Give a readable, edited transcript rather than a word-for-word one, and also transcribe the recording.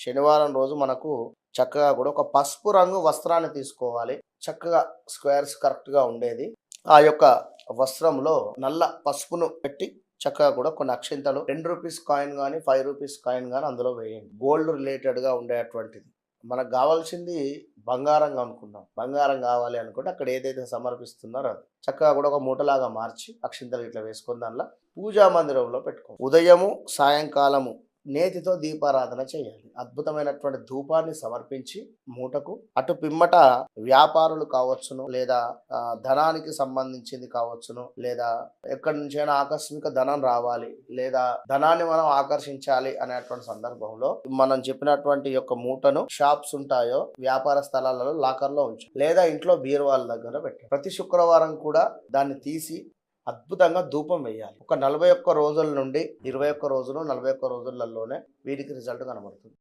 శనివారం రోజు మనకు చక్కగా కూడా ఒక పసుపు రంగు వస్త్రాన్ని తీసుకోవాలి. చక్కగా స్క్వేర్స్ కరెక్ట్‌గా ఉండేది. ఆ యొక్క వస్త్రంలో నల్ల పసుపును పెట్టి చక్కగా కూడా కొన్ని అక్షింతలు రూ. 2 కాయిన్ గాని, రూ. 5 కాయిన్ గాని అందులో వేయండి. గోల్డ్ రిలేటెడ్‌గా ఉండేటువంటిది. మనకు గావాల్సింది బంగారం అనుకుందాం. బంగారం గావాలి అనుకుంటే అక్కడ ఏదైతే సమర్పిస్తున్నారో అది. చక్కగా కూడా ఒక మూటలాగా మార్చి అక్షింతలు ఇట్లా వేసుకొని దాంట్లో పూజా మందిరంలో పెట్టుకోవాలి. ఉదయము, సాయంకాలము నేతితో దీపారాధన చేయాలి. అద్భుతమైనటువంటి ధూపాన్ని సమర్పించి మూటకు అటు పిమ్మట వ్యాపారులు కావచ్చును, లేదా ధనానికి సంబంధించింది కావచ్చును, లేదా ఎక్కడి నుంచైనా ఆకస్మిక ధనం రావాలి, లేదా ధనాన్ని మనం ఆకర్షించాలి అనేటువంటి సందర్భంలో మనం చెప్పినటువంటి యొక్క మూటను షాప్స్ ఉంటాయో వ్యాపార స్థలాలలో లాకర్లో ఉంచు, లేదా ఇంట్లో బీరువాల దగ్గర పెట్టాలి. ప్రతి శుక్రవారం కూడా దాన్ని తీసి అద్భుతంగా ధూపం వేయాలి. ఒక 41 రోజుల నుండి 21 రోజులు 41 రోజులలోనే వీరికి రిజల్ట్ కనబడుతుంది.